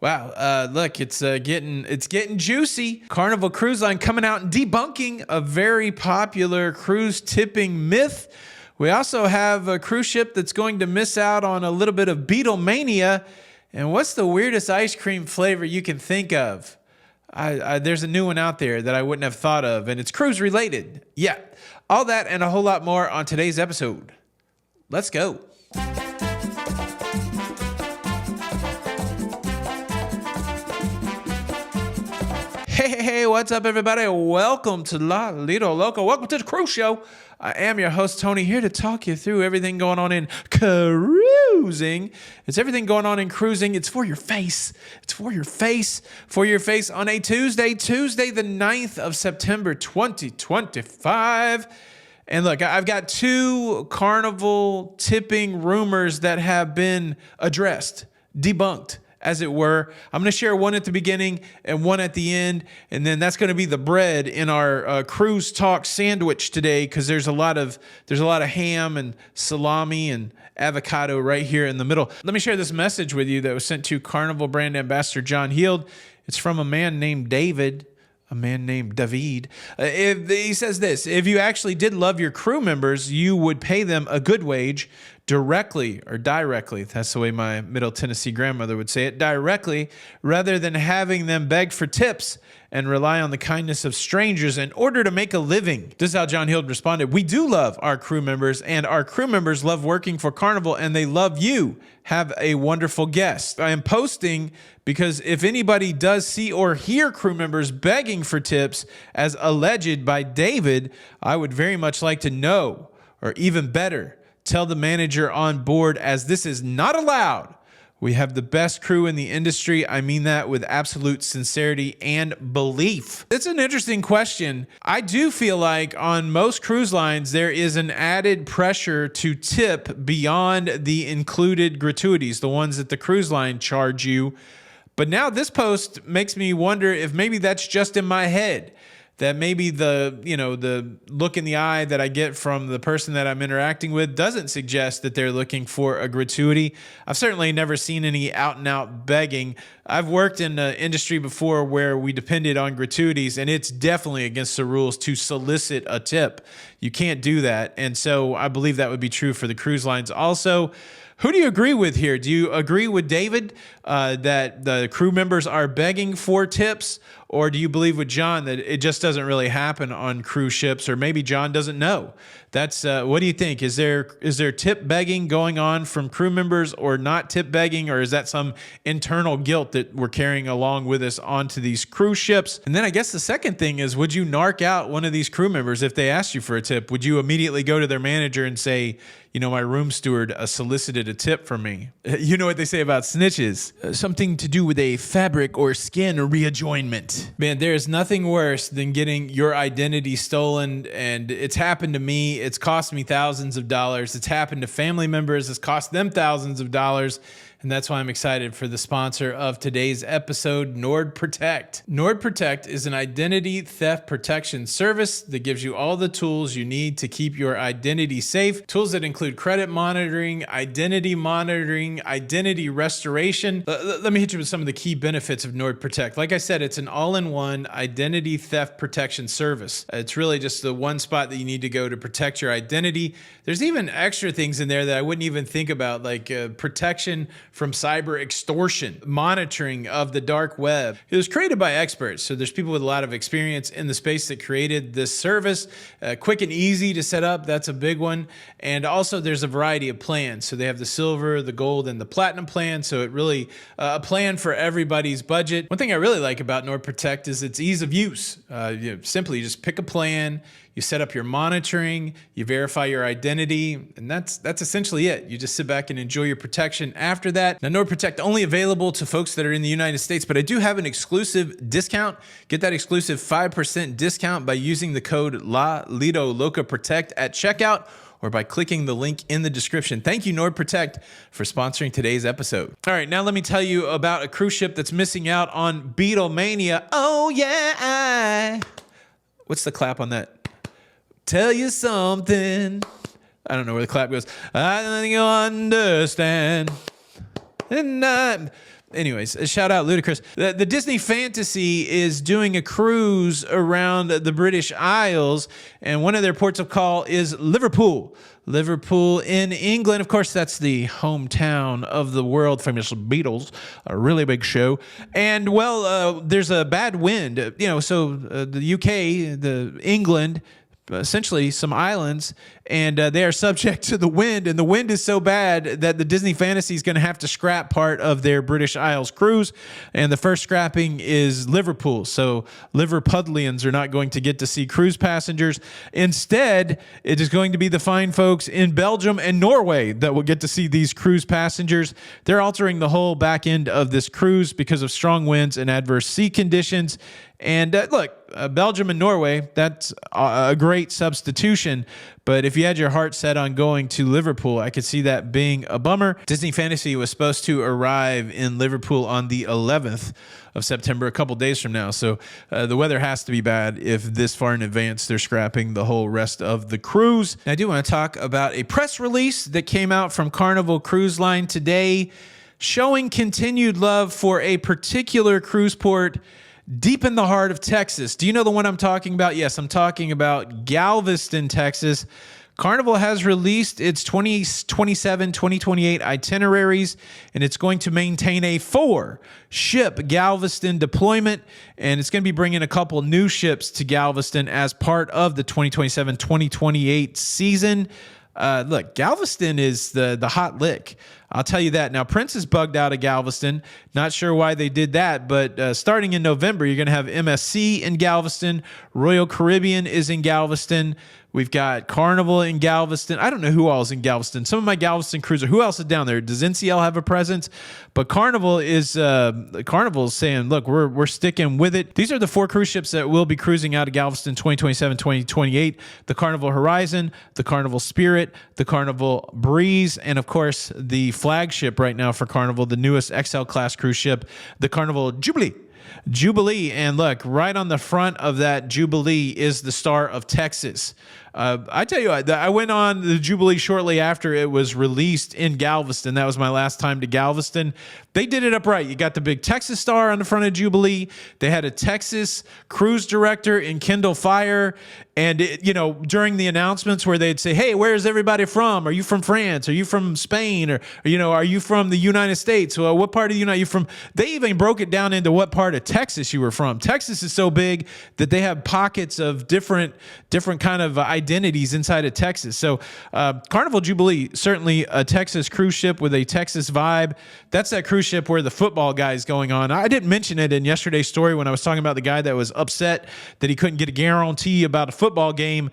Wow, look, it's getting juicy. Carnival Cruise Line coming out and debunking a very popular cruise tipping myth. We also have a cruise ship that's going to miss out on a little bit of Beatlemania. And what's the weirdest ice cream flavor you can think of? There's a new one out there that I wouldn't have thought of, and it's cruise related. Yeah, all that and a whole lot more on today's episode. Let's go. Hey, what's up, everybody? Welcome to La Lido Loco. Welcome to the Cruise Show. I am your host, Tony, here to talk you through everything going on in cruising. It's everything going on in cruising. It's for your face. It's for your face. For your face on a Tuesday the 9th of September, 2025. And look, I've got two Carnival tipping rumors that have been addressed, debunked, as it were. I'm going to share one at the beginning and one at the end, and then that's going to be the bread in our cruise talk sandwich today, because there's a lot of ham and salami and avocado right here in the middle. Let me share this message with you that was sent to Carnival brand ambassador John Heald. It's from a man named David. A man named David. He says this: if you actually did love your crew members, you would pay them a good wage directly or directly. That's the way my Middle Tennessee grandmother would say it, directly, rather than having them beg for tips and rely on the kindness of strangers in order to make a living. This is how John Heald responded. We do love our crew members, and our crew members love working for Carnival, and they love you. Have a wonderful guest. I am posting because if anybody does see or hear crew members begging for tips as alleged by David, I would very much like to know, or even better, tell the manager on board, as this is not allowed. We have the best crew in the industry. I mean that with absolute sincerity and belief. It's an interesting question. I do feel like on most cruise lines, there is an added pressure to tip beyond the included gratuities, the ones that the cruise line charge you. But now this post makes me wonder if maybe that's just in my head, that maybe the look in the eye that I get from the person that I'm interacting with doesn't suggest that they're looking for a gratuity. I've certainly never seen any out and out begging. I've worked in the industry before where we depended on gratuities, and it's definitely against the rules to solicit a tip. You can't do that. And so I believe that would be true for the cruise lines also. Who do you agree with here? Do you agree with David that the crew members are begging for tips? Or do you believe with John that it just doesn't really happen on cruise ships? Or maybe John doesn't know. That's what do you think? Is there tip begging going on from crew members, or not tip begging? Or is that some internal guilt that we're carrying along with us onto these cruise ships? And then I guess the second thing is, would you narc out one of these crew members if they asked you for a tip? Would you immediately go to their manager and say, you know, my room steward solicited a tip from me? You know what they say about snitches? Something to do with a fabric or skin readjoinment. Man, there is nothing worse than getting your identity stolen, and it's happened to me. It's cost me thousands of dollars. It's happened to family members. It's cost them thousands of dollars. And that's why I'm excited for the sponsor of today's episode, NordProtect. NordProtect is an identity theft protection service that gives you all the tools you need to keep your identity safe. Tools that include credit monitoring, identity restoration. Let me hit you with some of the key benefits of NordProtect. Like I said, it's an all-in-one identity theft protection service. It's really just the one spot that you need to go to protect your identity. There's even extra things in there that I wouldn't even think about, like protection from cyber extortion, monitoring of the dark web. It was created by experts, so there's people with a lot of experience in the space that created this service. Quick and easy to set up, that's a big one. And also there's a variety of plans. So they have the silver, the gold, and the platinum plan. So it really, a plan for everybody's budget. One thing I really like about NordProtect is its ease of use. Simply just pick a plan, you set up your monitoring, you verify your identity, and that's essentially it. You just sit back and enjoy your protection after that. Now, NordProtect only available to folks that are in the United States, but I do have an exclusive discount. Get that exclusive 5% discount by using the code LALIDOLOCAPROTECT at checkout, or by clicking the link in the description. Thank you, NordProtect, for sponsoring today's episode. All right, now let me tell you about a cruise ship that's missing out on Beatlemania. Oh, yeah. What's the clap on that? Tell you something. I don't know where the clap goes. I think you'll understand. And Anyways, a shout out Ludacris. The Disney Fantasy is doing a cruise around the British Isles, and one of their ports of call is Liverpool. Liverpool in England. Of course, that's the hometown of the world famous Beatles, a really big show. And well, there's a bad wind, so the UK, the England, essentially some islands, and they are subject to the wind, and the wind is so bad that the Disney Fantasy is going to have to scrap part of their British Isles cruise, and the first scrapping is Liverpool. So Liverpudlians are not going to get to see cruise passengers. Instead, it is going to be the fine folks in Belgium and Norway that will get to see these cruise passengers. They're altering the whole back end of this cruise because of strong winds and adverse sea conditions. And look, Belgium and Norway, that's a great substitution. But if you had your heart set on going to Liverpool, I could see that being a bummer. Disney Fantasy was supposed to arrive in Liverpool on the 11th of September, a couple days from now. So the weather has to be bad if this far in advance they're scrapping the whole rest of the cruise. And I do want to talk about a press release that came out from Carnival Cruise Line today, showing continued love for a particular cruise port deep in the heart of Texas. Do you know the one I'm talking about? Yes, I'm talking about Galveston, Texas. Carnival has released its 2027, 2028 itineraries, and it's going to maintain a 4-ship Galveston deployment, and it's going to be bringing a couple new ships to Galveston as part of the 2027, 2028 season. Look, Galveston is the hot lick. I'll tell you that. Now, Prince is bugged out of Galveston. Not sure why they did that, but starting in November, you're going to have MSC in Galveston. Royal Caribbean is in Galveston. We've got Carnival in Galveston. I don't know who all is in Galveston. Some of my Galveston cruiser. Who else is down there? Does NCL have a presence? But Carnival is saying, look, we're sticking with it. These are the 4 cruise ships that will be cruising out of Galveston 2027, 2028. The Carnival Horizon, the Carnival Spirit, the Carnival Breeze, and of course, the flagship right now for Carnival, the newest XL class cruise ship, the Carnival Jubilee. And look, right on the front of that Jubilee is the Star of Texas. I tell you what, I went on the Jubilee shortly after it was released in Galveston. That was my last time to Galveston. They did it up right. You got the big Texas star on the front of Jubilee. They had a Texas cruise director in Kendall Fire. And, during the announcements where they'd say, hey, where is everybody from? Are you from France? Are you from Spain? Or are you from the United States? Well, what part of the United States are you from? They even broke it down into what part of Texas you were from. Texas is so big that they have pockets of different kind of identities inside of Texas. So Carnival Jubilee, certainly a Texas cruise ship with a Texas vibe. That's that cruise ship where the football guy is going on. I didn't mention it in yesterday's story when I was talking about the guy that was upset that he couldn't get a guarantee about a football game.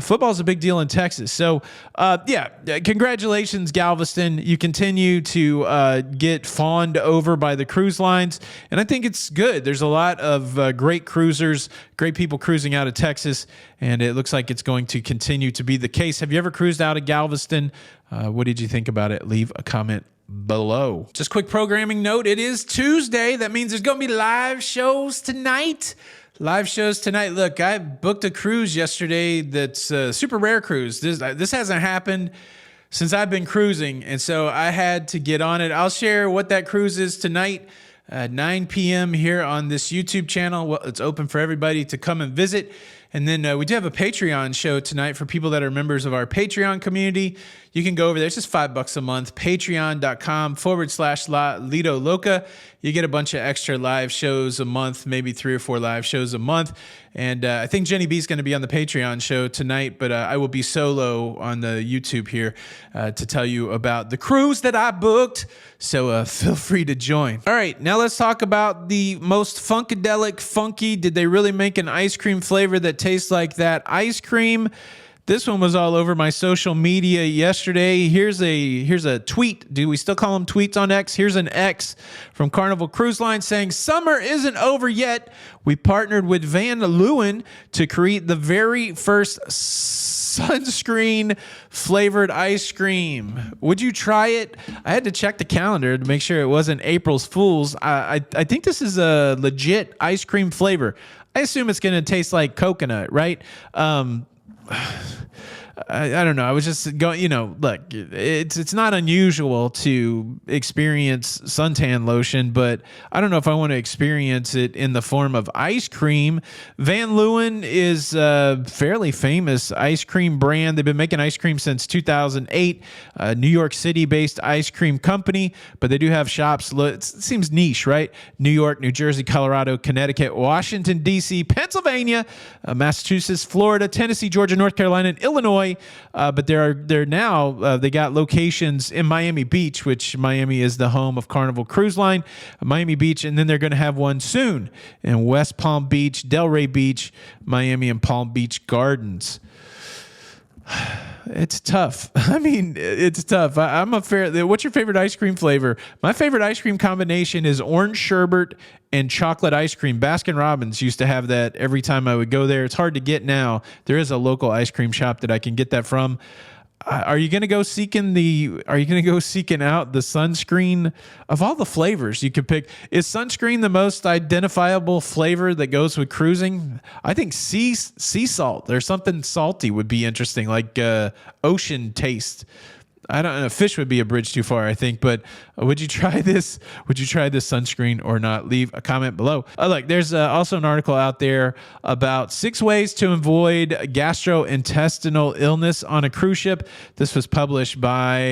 Football is a big deal in Texas. So, congratulations, Galveston. You continue to get fawned over by the cruise lines, and I think it's good. There's a lot of great cruisers, great people cruising out of Texas, and it looks like it's going to continue to be the case. Have you ever cruised out of Galveston? What did you think about it? Leave a comment below. Just quick programming note. It is Tuesday. That means there's going to be live shows tonight. Look, I booked a cruise yesterday that's a super rare cruise. This hasn't happened since I've been cruising, and so I had to get on it. I'll share what that cruise is tonight at 9 p.m. here on this YouTube channel. Well, it's open for everybody to come and visit. And then we do have a Patreon show tonight for people that are members of our Patreon community. You can go over there. It's just $5 a month. Patreon.com/La Lido Loca. You get a bunch of extra live shows a month, maybe 3 or 4 live shows a month. And I think Jenny B is going to be on the Patreon show tonight, but I will be solo on the YouTube here to tell you about the cruise that I booked. So feel free to join. All right, now let's talk about the most funkadelic funky. Did they really make an ice cream flavor that tastes like that ice cream? This one was all over my social media yesterday. Here's a tweet. Do we still call them tweets on X? Here's an X from Carnival Cruise Line saying, "Summer isn't over yet. We partnered with Van Leeuwen to create the very first sunscreen flavored ice cream. Would you try it?" I had to check the calendar to make sure it wasn't April's Fool's. I think this is a legit ice cream flavor. I assume it's going to taste like coconut, right? I don't know. I was just going, look, it's not unusual to experience suntan lotion, but I don't know if I want to experience it in the form of ice cream. Van Leeuwen is a fairly famous ice cream brand. They've been making ice cream since 2008, a New York City-based ice cream company, but they do have shops. It seems niche, right? New York, New Jersey, Colorado, Connecticut, Washington, D.C., Pennsylvania, Massachusetts, Florida, Tennessee, Georgia, North Carolina, and Illinois. But they're now they got locations in Miami Beach, which Miami is the home of Carnival Cruise Line, Miami Beach, and then they're going to have one soon in West Palm Beach, Delray Beach, Miami, and Palm Beach Gardens. It's tough. I mean, it's tough. What's your favorite ice cream flavor? My favorite ice cream combination is orange sherbet and chocolate ice cream. Baskin Robbins used to have that every time I would go there. It's hard to get now. There is a local ice cream shop that I can get that from. Are you going to go seeking out the sunscreen? Of all the flavors you could pick, is sunscreen the most identifiable flavor that goes with cruising? I think sea salt or something salty would be interesting, like ocean taste. I don't know. Fish would be a bridge too far, I think. But would you try this? Would you try this sunscreen or not? Leave a comment below. Look, there's also an article out there about 6 ways to avoid gastrointestinal illness on a cruise ship. This was published by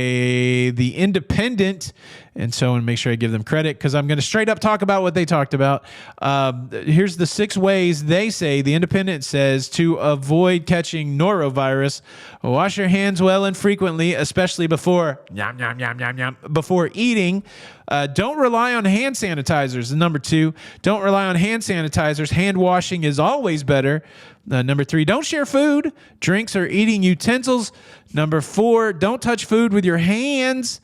The Independent. And so I want to make sure I give them credit because I'm going to straight up talk about what they talked about. Here's the 6 ways they say, The Independent says, to avoid catching norovirus. Wash your hands well and frequently, especially before before eating. Don't rely on hand sanitizers. And number 2, don't rely on hand sanitizers. Hand washing is always better. Number 3, don't share food, drinks, or eating utensils. Number 4, don't touch food with your hands.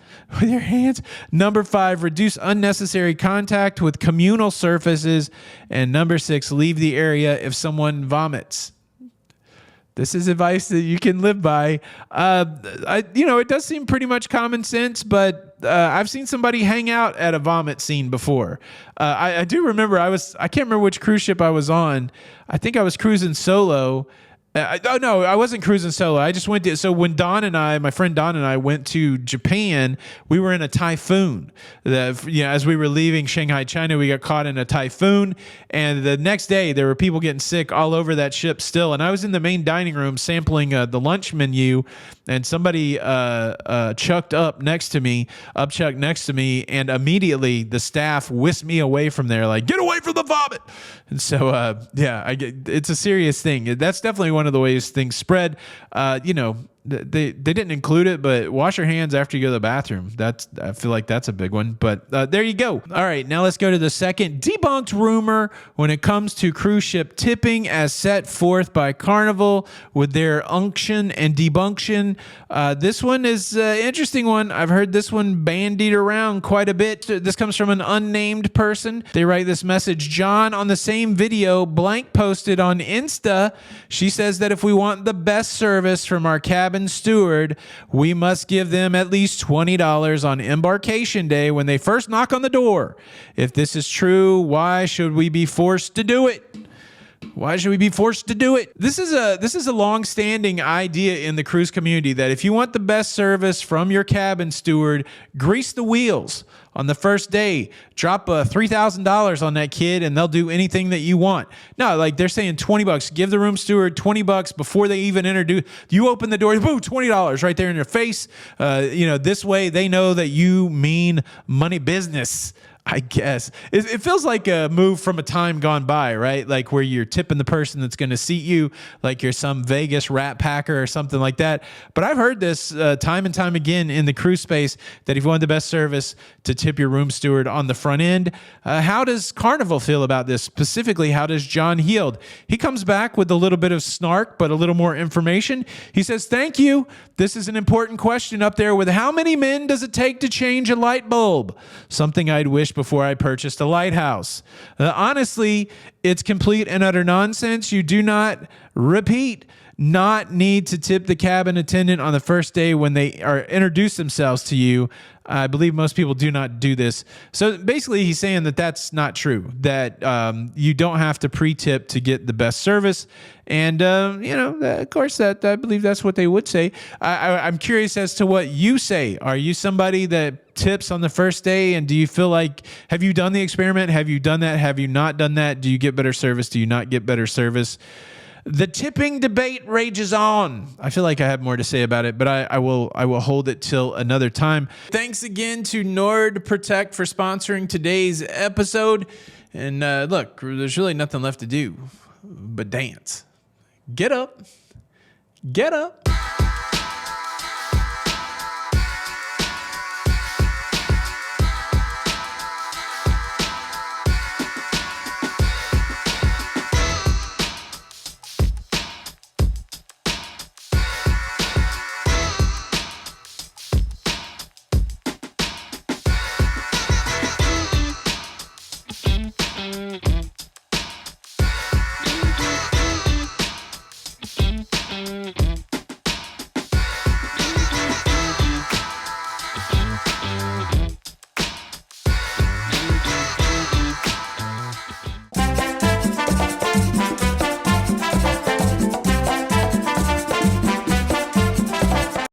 Number 5, reduce unnecessary contact with communal surfaces. And number 6, leave the area if someone vomits. This is advice that you can live by. It does seem pretty much common sense, but I've seen somebody hang out at a vomit scene before. I do remember I can't remember which cruise ship I was on. I think I was cruising solo. No, I wasn't cruising solo. I just went to, so when my friend Don and I went to Japan, we were in a typhoon. As we were leaving Shanghai, China, we got caught in a typhoon. And the next day there were people getting sick all over that ship still. And I was in the main dining room sampling the lunch menu, and somebody chucked up next to me. And immediately the staff whisked me away from there, like, get away from the vomit. And so, it's a serious thing. That's definitely one of the ways things spread. They didn't include it, but wash your hands after you go to the bathroom. I feel like that's a big one. But there you go. All right, now let's go to the second debunked rumor when it comes to cruise ship tipping as set forth by Carnival with their unction and debunction. This one is an interesting one. I've heard this one bandied around quite a bit. This comes from an unnamed person. They write this message. John, on the same video blank posted on Insta, she says that if we want the best service from our cabin steward, we must give them at least $20 on embarkation day when they first knock on the door. If this is true, why should we be forced to do it? This is a long-standing idea in the cruise community that if you want the best service from your cabin steward, grease the wheels. On the first day, drop $3,000 on that kid and they'll do anything that you want. No, like they're saying $20. Give the room steward $20 before they even introduce. You open the door, boom, $20 right there in your face. This way they know that you mean money business. I guess it feels like a move from a time gone by, right? Like where you're tipping the person that's going to seat you, like you're some Vegas rat packer or something like that. But I've heard this time and time again in the cruise space that if you want the best service, to tip your room steward on the front end. How does Carnival feel about this? Specifically, how does John Heald? He comes back with a little bit of snark, but a little more information. He says, thank you. This is an important question up there with how many men does it take to change a light bulb? Something I'd wish before I purchased a lighthouse. Honestly, it's complete and utter nonsense. You do not repeat. not need to tip the cabin attendant on the first day when they are introduce themselves to you. I believe most people do not do this. So basically, he's saying that that's not true, that you don't have to pre-tip to get the best service. And, of course, I believe that's what they would say. I'm curious as to what you say. Are you somebody that tips on the first day? And do you feel like, have you done the experiment? Have you done that? Have you not done that? Do you get better service? Do you not get better service? The tipping debate rages on. I feel like I have more to say about it, but I will hold it till another time. Thanks again to Nord Protect for sponsoring today's episode. And look, there's really nothing left to do but dance. Get up. Get up.